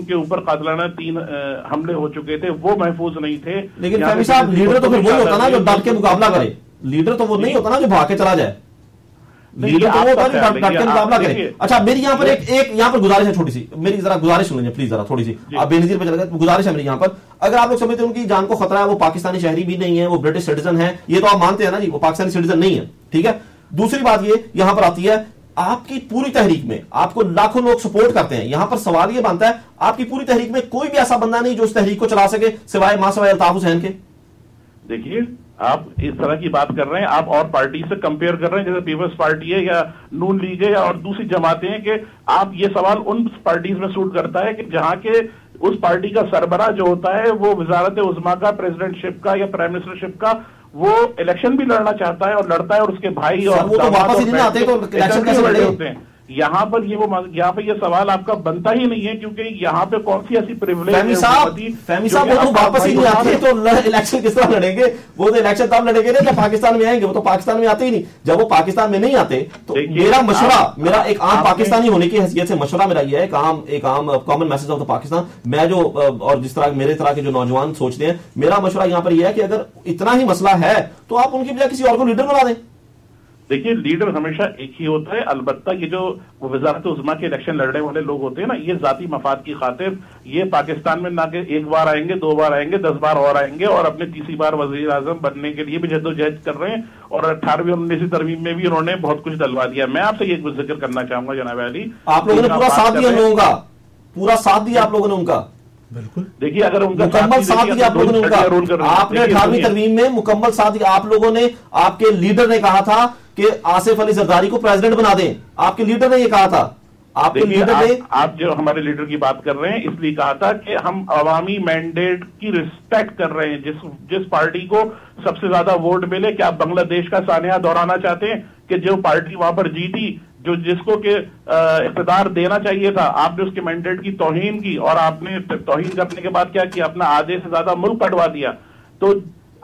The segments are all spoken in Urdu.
کے اوپر قاتلانہ 3 حملے ہو چکے تھے، وہ محفوظ نہیں تھے. لیکن فہمی صاحب لیڈر تو پھر وہی ہوتا نا جو ڈٹ کے مقابلہ کرے، لیڈر تو وہ نہیں ہوتا نا جو بھاگ کے چلا جائے، لیڈر تو وہ ہوتا ہے ڈٹ کے مقابلہ کرے. اچھا میری یہاں پر ایک یہاں پر گزارش ہے چھوٹی سی، میری ذرا گزارش سن لیجیے پلیز، ذرا تھوڑی سی آپ بے نظیر پہ چل گئے، گزارش ہے میری یہاں پر. اگر آپ لوگ سمجھتے ہیں ان کی جان کو خطرہ ہے، وہ پاکستانی شہری بھی نہیں ہے، وہ برٹش سٹیزن ہے، یہ تو آپ مانتے ہیں نا جی، وہ پاکستانی سٹیزن نہیں ہے، ٹھیک ہے. دوسری بات یہ یہاں پر آتی ہے، آپ کی پوری تحریک میں آپ کو لاکھوں لوگ سپورٹ کرتے ہیں. یہاں پر سوال یہ بنتا ہے آپ کی پوری تحریک میں کوئی بھی ایسا بندہ نہیں جو اس تحریک کو چلا سکے سوائے الطاف حسین کے. دیکھیے آپ اس طرح کی بات کر رہے ہیں، آپ اور پارٹی سے کمپیئر کر رہے ہیں، جیسے پیپلز پارٹی ہے یا نون لیگ ہے یا اور دوسری جماعتیں ہیں، کہ آپ یہ سوال ان پارٹیز میں سوٹ کرتا ہے کہ جہاں کے اس پارٹی کا سربراہ جو ہوتا ہے وہ وزارت عظمیٰ کا، پریزیڈنٹ شپ کا یا پرائم منسٹر شپ کا وہ الیکشن بھی لڑنا چاہتا ہے اور لڑتا ہے، اور اس کے بھائی اور ہوتے ہیں. یہاں پر یہاں پہ یہ سوال آپ کا بنتا ہی نہیں ہے، کیونکہ یہاں پہ کون سی ایسی پریولیج فہمی صاحب وہ واپس ہی نہیں آتے تو الیکشن کس طرح لڑیں گے؟ وہ تو الیکشن تب لڑیں گے جب پاکستان میں آئیں گے، وہ تو پاکستان میں آتے ہی نہیں. جب وہ پاکستان میں نہیں آتے تو میرا مشورہ، میرا ایک عام پاکستانی ہونے کی حیثیت سے مشورہ میرا یہ ہے، ایک عام common message of the Pakistan, میں جو اور جس طرح میرے طرح کے جو نوجوان سوچتے ہیں، میرا مشورہ یہاں پر یہ ہے کہ اگر اتنا ہی مسئلہ ہے تو آپ ان کی بجائے کسی اور کو لیڈر بنا دیں. دیکھیے لیڈر ہمیشہ ایک ہی ہوتا ہے، البتہ یہ جو وزارت عظمیٰ کے الیکشن لڑنے والے لوگ ہوتے ہیں نا، یہ ذاتی مفاد کی خاطر یہ پاکستان میں نہ کہ 1 بار آئیں گے، 2 بار آئیں گے، 10 بار اور آئیں گے، اور اپنے تیسری بار وزیر اعظم بننے کے لیے بھی جدوجہد کر رہے ہیں. اور 18ویں اور 19ویں ترمیم میں بھی انہوں نے بہت کچھ ڈلوا دیا. میں آپ سے یہ ذکر کرنا چاہوں گا جناب علی، آپ لوگوں نے پورا ساتھ دیا لوگوں کا، پورا ساتھ دیا آپ لوگوں نے ان کا. بالکل دیکھیے اگر ان کا مکمل ساتھ دیا آپ لوگوں نے ان کا، آپ نے 18ویں ترمیم میں مکمل ساتھ دیا. آپ لوگوں نے، آپ کے لیڈر نے کہا تھا کہ آصف علی زرداری کو پریزیڈنٹ بنا دیں، آپ کے لیڈر نے یہ کہا تھا. آپ کے لیڈر نے، آپ جو ہمارے لیڈر کی بات کر رہے ہیں اس لیے کہا تھا کہ ہم عوامی مینڈیٹ کی رسپیکٹ کر رہے ہیں، جس پارٹی کو سب سے زیادہ ووٹ ملے. کہ آپ بنگلہ دیش کا سانحہ دہرانا چاہتے ہیں کہ جو پارٹی وہاں پر جیتی، جس کو کہ اقتدار دینا چاہیے تھا، آپ نے اس کے مینڈیٹ کی توہین کی، اور آپ نے توہین کرنے کے بعد کیا کیا، اپنا آدھے سے زیادہ ملک کٹوا دیا. تو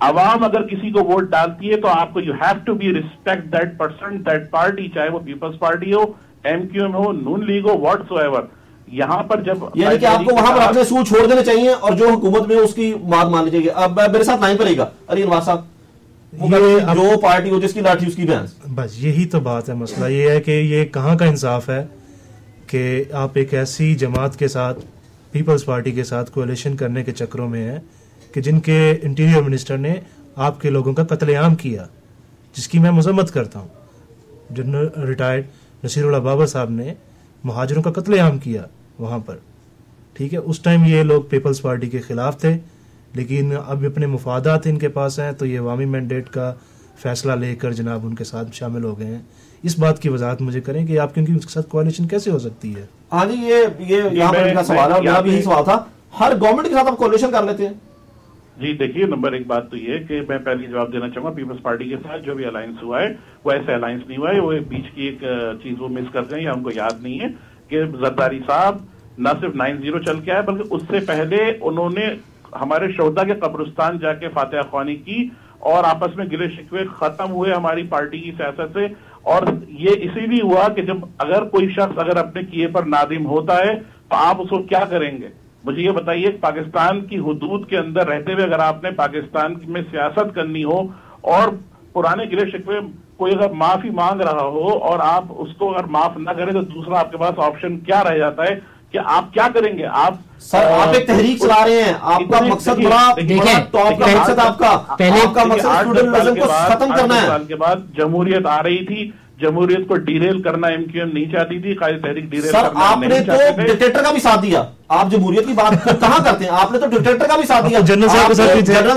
عوام اگر کسی کو ووٹ ڈالتی ہے تو آپ کو you have to be respect that person, that party, چاہے وہ پیپلز پارٹی ہو، MQM ہو، نون لیگ ہو، واٹس ایور. یہاں پر جب یعنی کہ آپ کو وہاں پر اپنے اصول چھوڑ دینے چاہیے اور جو حکومت میں اس کی بات ماننی چاہیے. اب میرے ساتھ لائن پر رہے گا علی انوار صاحب، جو پارٹی ہو جس کی لاٹھی اس کی بھینس. بس یہی تو بات ہے. مسئلہ یہ ہے کہ یہ کہاں کا انصاف ہے کہ آپ ایک ایسی جماعت کے ساتھ، پیپلز پارٹی کے ساتھ کولیشن کرنے کے چکروں میں ہیں کہ جن کے انٹیریئر منسٹر نے آپ کے لوگوں کا قتل عام کیا، جس کی میں مذمت کرتا ہوں. جنرل ریٹائرڈ نصیر اللہ بابر صاحب نے مہاجروں کا قتل عام کیا وہاں پر، ٹھیک ہے. اس ٹائم یہ لوگ پیپلز پارٹی کے خلاف تھے، لیکن اب اپنے مفادات ان کے پاس ہیں تو یہ عوامی مینڈیٹ کا فیصلہ لے کر جناب ان کے ساتھ شامل ہو گئے ہیں. اس بات کی وضاحت مجھے کریں کہ آپ کیونکہ اس کے ساتھ کوalition کیسے ہو سکتی ہے؟ ہاں جی، یہ یہاں پر میرا سوال ہے اور میرا بھی یہی سوال تھا، ہر گورنمنٹ کے ساتھ آپ کولیشن کر لیتے ہیں. جی دیکھیے نمبر ایک بات تو یہ کہ میں پہلے جواب دینا چاہوں گا، پیپلز پارٹی کے ساتھ جو بھی الائنس ہوا ہے وہ ایسے الائنس نہیں ہوا ہے. وہ بیچ کی ایک چیز وہ مس کر گئے یا ان کو یاد نہیں ہے کہ زرداری صاحب نہ صرف 9-0 چل کے آئے بلکہ اس سے پہلے انہوں نے ہمارے شہداء کے قبرستان جا کے فاتحہ خوانی کی اور آپس میں گلے شکوے ختم ہوئے ہماری پارٹی کی سیاست سے. اور یہ اسی لیے ہوا کہ جب اگر کوئی شخص اگر اپنے کیے پر نادم ہوتا ہے تو آپ اس کو کیا کریں گے؟ مجھے یہ بتائیے، پاکستان کی حدود کے اندر رہتے ہوئے اگر آپ نے پاکستان میں سیاست کرنی ہو اور پرانے گلے شکوے کوئی اگر معافی مانگ رہا ہو اور آپ اس کو اگر معاف نہ کریں تو دوسرا آپ کے پاس آپشن کیا رہ جاتا ہے کہ آپ کیا کریں گے؟ آپ سر آپ ایک تحریک چلا رہے ہیں، آپ کا مقصد بڑا ٹاپ کا مقصد، آپ کا مقصد اسٹوڈنٹزم کو ختم کرنا ہے. سال کے بعد جمہوریت آ رہی تھی، جمہوریت کو ڈیریل کرنا MQM نہیں چاہتی تھی، قائد تحریک ڈیریل کرنا. سر آپ نے تو ڈکٹیٹر کا بھی ساتھ دیا، آپ جمہوریت کی بات کہاں کرتے ہیں؟ آپ نے تو ڈکٹیٹر کا بھی ساتھ دیا. جنرل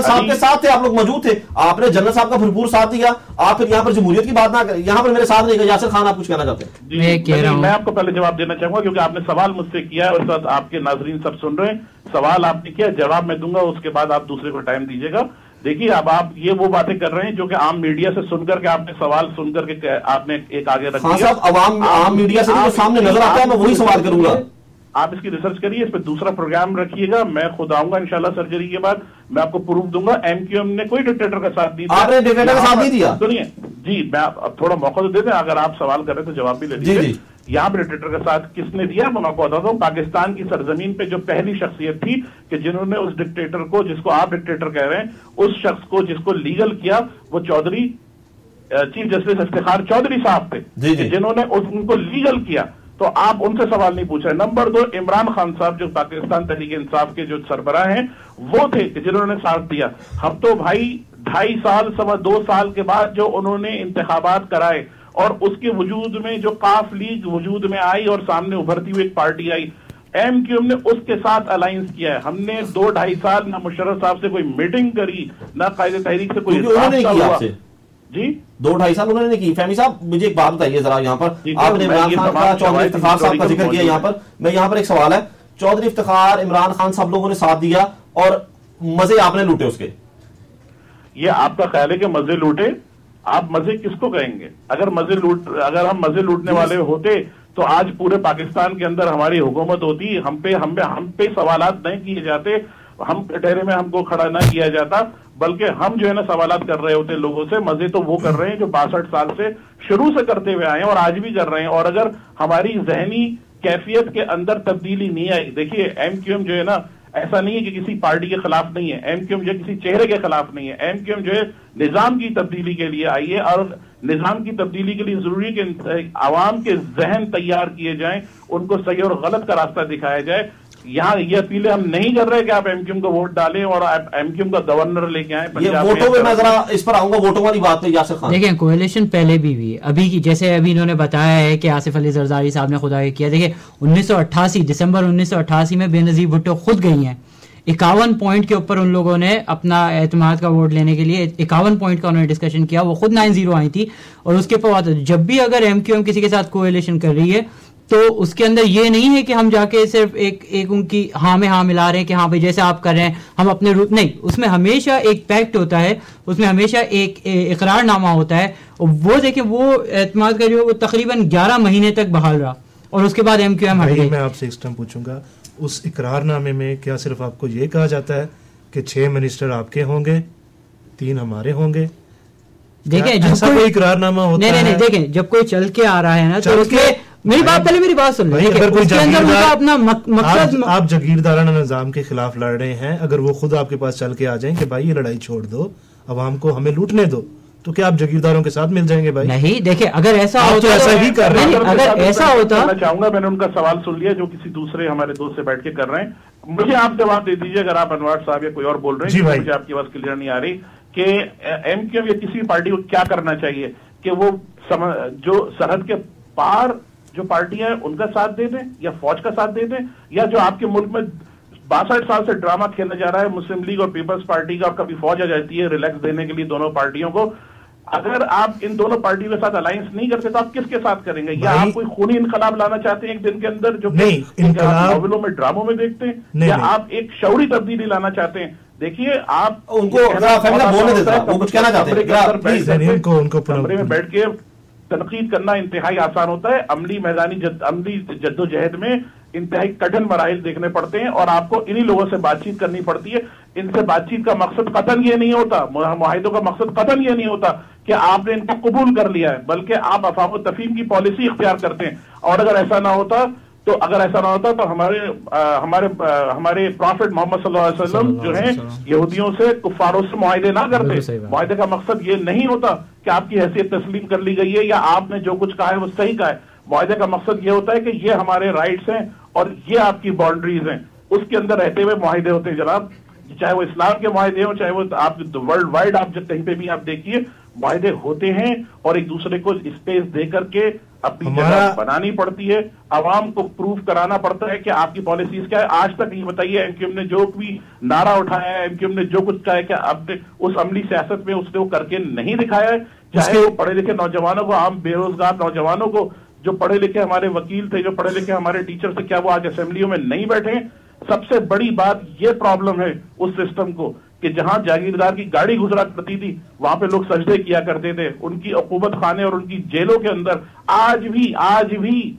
صاحب کے ساتھ تھے، آپ لوگ موجود تھے، آپ نے جنرل صاحب کا بھرپور ساتھ دیا. آپ پھر یہاں پر جمہوریت کی بات نہ کریں، یہاں پر میرے ساتھ نہیں گئے. یاسر خان آپ کچھ کہنا چاہتے ہیں؟ میں آپ کو پہلے جواب دینا چاہوں گا کیونکہ آپ نے سوال مجھ سے کیا ہے اور ساتھ آپ کے ناظرین سب سن رہے ہیں. سوال آپ نے کیا، جواب میں دوں گا، اس کے بعد آپ دوسرے کو ٹائم دیجیے گا. دیکھیے اب آپ یہ وہ باتیں کر رہے ہیں جو کہ عام میڈیا سے سن کر کے آپ نے سوال سن کر کے آپ نے ایک آگے رکھ دیا. عام میڈیا سے جو سامنے نظر آتا ہے میں وہی سوال کروں گا. آپ اس کی ریسرچ کریے، اس پہ دوسرا پروگرام رکھیے گا. میں خود آؤں گا انشاءاللہ سرجری کے بعد، میں آپ کو پروف دوں گا. MQM نے کوئی ڈکٹیٹر کا ساتھ نہیں دیا. آپ نے ڈکٹیٹر کا ساتھ نہیں دیا. سنیے جی، میں اب تھوڑا موقع تو دے دیں، اگر آپ سوال کر رہے تو جواب بھی لے لیجیے. یہاں پہ ڈکٹیٹر کا ساتھ کس نے دیا؟ میں آپ کو بتاتا ہوں، پاکستان کی سرزمین پہ جو پہلی شخصیت تھی کہ جنہوں نے اس ڈکٹیٹر کو، جس کو آپ ڈکٹیٹر کہہ رہے ہیں، اس شخص کو جس کو لیگل کیا، وہ چودھری چیف جسٹس افتخار چودھری صاحب تھے، جنہوں نے ان کو لیگل کیا. تو آپ ان سے سوال نہیں پوچھ رہے. نمبر 2، عمران خان صاحب جو پاکستان تحریک انصاف کے جو سربراہ ہیں وہ تھے کہ جنہوں نے ساتھ دیا. ہم تو بھائی 2.5 سال 2.25 سال کے بعد جو انہوں نے انتخابات کرائے اور اس کے وجود میں جو قاف لیگ وجود میں آئی اور سامنے ابھرتی ہوئی ایک پارٹی آئی، ایم کیو ایم نے اس کے ساتھ الائنس کیا ہے. ہم نے 2-2.5 سال نہ مشرف صاحب سے کوئی میٹنگ کری، نہ قائد تحریک سے کوئی رابطہ ہوا. جی 2-2.5 سال انہوں نے کی. فہمی صاحب مجھے ایک بات بتائیے ذرا، یہاں پر آپ نے عمران خان کا، چودھری افتخار صاحب کا ذکر کیا. یہاں پر ایک سوال ہے، چودھری افتخار، عمران خان سب لوگوں نے ساتھ دیا اور مزے آپ نے لوٹے اس کے. یہ آپ کا خیال ہے کہ مزے لوٹے؟ آپ مزے کس کو کہیں گے؟ اگر ہم مزے لوٹنے والے ہوتے تو آج پورے پاکستان کے اندر ہماری حکومت ہوتی، ہم پہ سوالات نہیں کیے جاتے، ہم کٹہرے میں ہم کو کھڑا نہ کیا جاتا، بلکہ ہم جو ہے نا سوالات کر رہے ہوتے لوگوں سے. مزے تو وہ کر رہے ہیں جو 62 سال سے شروع سے کرتے ہوئے آئے ہیں اور آج بھی کر رہے ہیں. اور اگر ہماری ذہنی کیفیت کے اندر تبدیلی نہیں آئی، دیکھیے ایم کیو ایم جو ہے نا ایسا نہیں ہے کہ کسی پارٹی کے خلاف نہیں ہے، ایم کیو ایم جو ہے کسی چہرے کے خلاف نہیں ہے. ایم کیو ایم جو ہے نظام کی تبدیلی کے لیے آئی ہے، اور نظام کی تبدیلی کے لیے ضروری کہ عوام کے ذہن تیار کیے جائیں، ان کو صحیح اور غلط کا راستہ دکھایا جائے. یہاں یہ اپیلیں ہم نہیں کر رہے کہ آپ ایم کیو ایم کو ووٹ ڈالیں اور آپ ایم کیو ایم کا گورنر لے کے آئیں. ووٹوں میں میں ذرا اس پر آؤں گا، ووٹوں والی بات ہے. یاسر خان دیکھیں کولیشن پہلے بھی ہوئی، ابھی کی جیسے ابھی انہوں نے بتایا ہے کہ آصف علی زرداری صاحب نے خدا کیا. دیکھیں 1988 دسمبر 1988 میں بے نظیر بھٹو خود گئی ہیں، 51 پوائنٹ کے اوپر ان لوگوں نے اپنا اعتماد کا ووٹ لینے کے لیے 51 پوائنٹ کا انہوں نے ڈسکشن کیا، وہ خود 9-0 آئی تھی. اور اس کے بعد جب بھی اگر ایم کیو ایم کسی کے ساتھ کولیشن کر رہی ہے تو اس کے اندر یہ نہیں ہے کہ ہم جا کے صرف ایک ان کی ہاں میں ہاں ملا رہے ہیں کہ ہاں بھائی جیسے آپ کر رہے ہیں ہم اپنے روپ نہیں، اس میں ہمیشہ ایک پیکٹ ہوتا ہے، اس میں ہمیشہ ایک اقرار نامہ ہوتا ہے. وہ دیکھیں وہ اعتماد کا جو وہ تقریباً 11 مہینے تک بحال رہا اور اس کے بعد ایم کیو ایم ہٹ گئی. میں آپ سے اس ٹائم پوچھوں گا، اس اقرار نامے میں کیا صرف آپ کو یہ کہا جاتا ہے کہ 6 منسٹر آپ کے ہوں گے، 3 ہمارے ہوں گے؟ دیکھیں جب کوئی اقرار نامہ ہوتا ہے، نہیں دیکھیں جب کوئی چل کے آ رہا ہے نا تو اس کے میری بات سن لیں. اگر کوئی آپ جاگیردارانہ نظام کے خلاف لڑ رہے ہیں، اگر وہ خود آپ کے پاس چل کے آ جائیں کہ بھائی یہ لڑائی چھوڑ دو، عوام کو ہمیں لوٹنے دو، تو کیا آپ جاگیرداروں کے ساتھ مل جائیں گے؟ بھائی نہیں، دیکھیں اگر ایسا ہوتا ایسا ہی کر رہے ہیں. اگر ایسا ہوتا، میں چاہوں گا، میں نے ان کا سوال سن لیا جو کسی دوسرے ہمارے دوست سے بیٹھ کے کر رہے ہیں. مجھے آپ جواب دے دیجیے اگر آپ انوار صاحب یا کوئی اور بول رہے ہیں، مجھے آپ کی آواز کلیئر نہیں آ رہی، کہ ایم کیو ایم یا کسی پارٹی کو کیا کرنا چاہیے کہ وہ جو سرحد کے پار جو پارٹیاں ہیں ان کا ساتھ دے دیں یا فوج کا ساتھ دے دیں، یا جو آپ کے ملک میں 62 سال سے ڈرامہ کھیلا جا رہا ہے مسلم لیگ اور پیپلز پارٹی کا، اور کبھی فوج آ جاتی ہے ریلیکس دینے کے لیے دونوں پارٹیوں کو. اگر آپ ان دونوں پارٹیوں کے ساتھ الائنس نہیں کرتے تو آپ کس کے ساتھ کریں گے؟ یا آپ کوئی خونی انقلاب لانا چاہتے ہیں ایک دن کے اندر جو ناولوں میں ڈراموں میں دیکھتے ہیں، یا آپ ایک شعوری تبدیلی لانا چاہتے ہیں؟ دیکھیے آپ ان کو کچھ کہنا چاہتے ہیں، کمرے میں بیٹھ کے تنقید کرنا انتہائی آسان ہوتا ہے، عملی جدوجہد میں انتہائی کٹھن مراحل دیکھنے پڑتے ہیں، اور آپ کو انہی لوگوں سے بات چیت کرنی پڑتی ہے. ان سے بات چیت کا مقصد قطعاً یہ نہیں ہوتا، معاہدوں کا مقصد قطعاً یہ نہیں ہوتا کہ آپ نے ان کو قبول کر لیا ہے، بلکہ آپ افہام و تفہیم کی پالیسی اختیار کرتے ہیں. اور اگر ایسا نہ ہوتا تو ہمارے پروفٹ محمد صلی اللہ علیہ وسلم جو ہیں یہودیوں سے، کفاروں سے معاہدے نہ کرتے. معاہدے کا مقصد یہ نہیں ہوتا کہ آپ کی حیثیت تسلیم کر لی گئی ہے یا آپ نے جو کچھ کہا ہے وہ صحیح کہا ہے. معاہدے کا مقصد یہ ہوتا ہے کہ یہ ہمارے رائٹس ہیں اور یہ آپ کی باؤنڈریز ہیں، اس کے اندر رہتے ہوئے معاہدے ہوتے ہیں جناب. چاہے وہ اسلام کے معاہدے ہوں، چاہے وہ آپ ورلڈ وائڈ آپ جب کہیں پہ بھی آپ دیکھیے معاہدے ہوتے ہیں، اور ایک دوسرے کو اسپیس دے کر کے اپنی جگہ بنانی پڑتی ہے. عوام کو پروف کرانا پڑتا ہے کہ آپ کی پالیسیز کیا ہے. آج تک یہ بتائیے ایم کیو ایم نے جو بھی نعرہ اٹھایا ہے، ایم کیو ایم نے جو کچھ کہا ہے، کہ اب اس عملی سیاست میں اس نے وہ کر کے نہیں دکھایا ہے. چاہے وہ پڑھے لکھے نوجوانوں کو، عام بے روزگار نوجوانوں کو، جو پڑھے لکھے ہمارے وکیل تھے، جو پڑھے لکھے ہمارے ٹیچر تھے، کیا وہ آج اسمبلیوں میں نہیں بیٹھے؟ سب سے بڑی بات یہ پرابلم ہے اس سسٹم کو کہ جہاں جاگیردار کی گاڑی گزرا کرتی تھی وہاں پہ لوگ سجدے کیا کرتے تھے. ان کی عقوبت خانے اور ان کی جیلوں کے اندر آج بھی